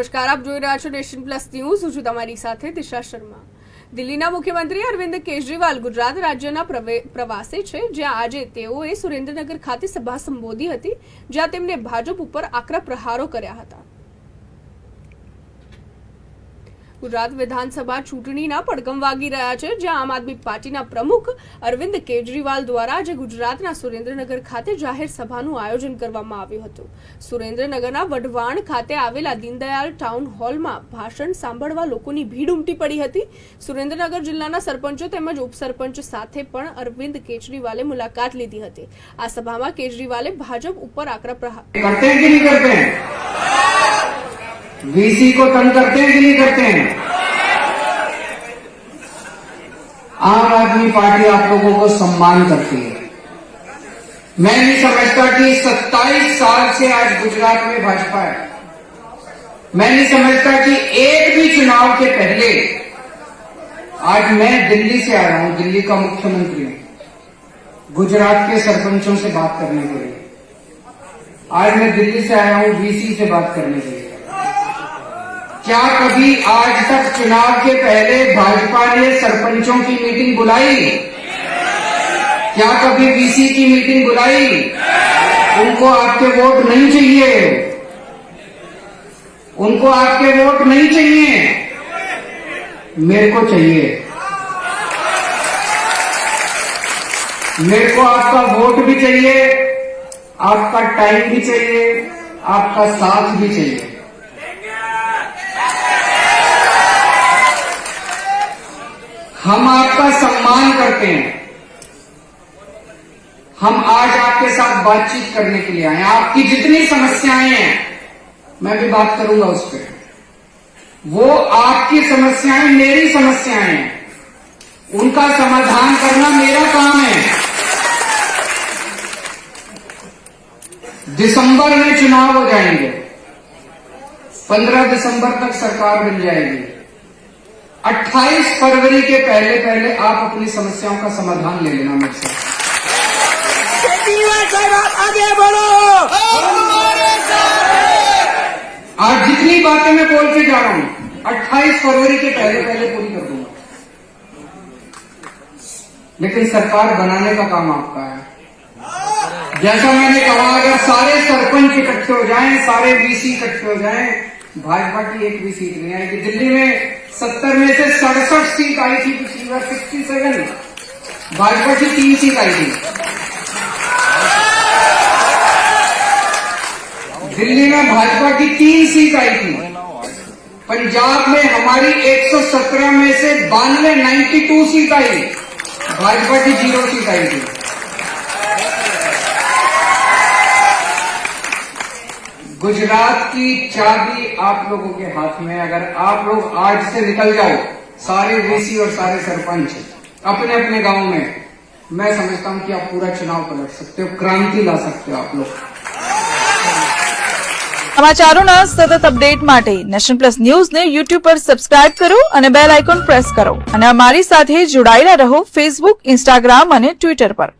નમસ્કાર, આપ જોઈ રહ્યા છો નેશન પ્લસ ન્યૂઝ। હું છું તમારી સાથે દિશા શર્મા। દિલ્હીના મુખ્યમંત્રી અરવિંદ કેજરીવાલ ગુજરાત રાજ્યના પ્રવાસે છે, જ્યાં આજે તેઓએ સુરેન્દ્રનગર ખાતે સભા સંબોધી હતી, જ્યાં તેમણે ભાજપ ઉપર આકરા પ્રહારો કર્યા હતા। ગુજરાત વિધાનસભા ચૂંટણીના પડઘમ વાગી રહ્યા છે, જ્યાં આમ આદમી પાર્ટીના પ્રમુખ અરવિંદ કેજરીવાલ દ્વારા આજે ગુજરાતના સુરેન્દ્રનગર ખાતે જાહેર સભાનું આયોજન કરવામાં આવ્યું હતું। સુરેન્દ્રનગરના વઢવાણ ખાતે આવેલા દીનદયાળ ટાઉન હોલમાં ભાષણ સાંભળવા લોકોની ભીડ ઉમટી પડી હતી। સુરેન્દ્રનગર જિલ્લાના સરપંચો તેમજ ઉપસરપંચ સાથે પણ અરવિંદ કેજરીવાલે મુલાકાત લીધી હતી। આ સભામાં કેજરીવાલે ભાજપ ઉપર આકરા પ્રહાર वीसी को तंग करते हैं कि नहीं करते हैं? आम आदमी पार्टी आप लोगों को सम्मान करती है। मैं नहीं समझता कि 27 साल से आज गुजरात में भाजपा है। मैं नहीं समझता कि एक भी चुनाव के पहले आज मैं दिल्ली से आया हूं, दिल्ली का मुख्यमंत्री हूं, गुजरात के सरपंचों से बात करने के लिए। आज मैं दिल्ली से आया हूं वीसी से बात करने के लिए। क्या कभी आज तक चुनाव के पहले भाजपा ने सरपंचों की मीटिंग बुलाई? क्या कभी वीसी की मीटिंग बुलाई? उनको आपके वोट नहीं चाहिए, उनको आपके वोट नहीं चाहिए, मेरे को चाहिए। मेरे को आपका वोट भी चाहिए, आपका टाइम भी चाहिए, आपका साथ भी चाहिए। हम आपका सम्मान करते हैं। हम आज आपके साथ बातचीत करने के लिए आए हैं। आपकी जितनी समस्याएं हैं मैं भी बात करूंगा उस पर। वो आपकी समस्याएं मेरी समस्याएं हैं, उनका समाधान करना मेरा काम है। दिसंबर में चुनाव हो जाएंगे, 15 दिसंबर तक सरकार बन जाएगी। 28 फरवरी के पहले आप अपनी समस्याओं का समाधान ले लेना मुझसे। आगे बढ़ो। आज जितनी बातें मैं बोल के जा रहा हूं 28 फरवरी के पहले पूरी कर दूंगा, लेकिन सरकार बनाने का काम आपका है। जैसा मैंने कहा, अगर सारे सरपंच इकट्ठे हो जाएं, सारे वीसी इकट्ठे हो जाएं, भाजपा की एक भी सीट नहीं आएगी। दिल्ली में 70 में से 67 सीट आई थी पिछली बार, 67, भाजपा की 3 सीट आई थी। दिल्ली में भाजपा की 3 सीट आई थी। पंजाब में हमारी 117 में से 92 सीट आई, भाजपा की 0 सीट आई थी। गुजरात की चाबी आप लोगों के हाथ में। अगर आप लोग आज से निकल जाओ, सारे वीसी और सारे सरपंच अपने अपने गांव में, मैं समझता हूं कि आप पूरा चुनाव पलट सकते हो, क्रांति ला सकते हो आप लोग। સમાચારોના સતત અપડેટ માટે નેશન પ્લસ ન્યૂઝને યુટ્યુબ પર સબસ્ક્રાઇબ કરો અને બેલ આઇકોન પ્રેસ કરો અને અમારી સાથે જોડાયેલા રહો ફેસબુક, ઇન્સ્ટાગ્રામ અને ટ્વિટર પર।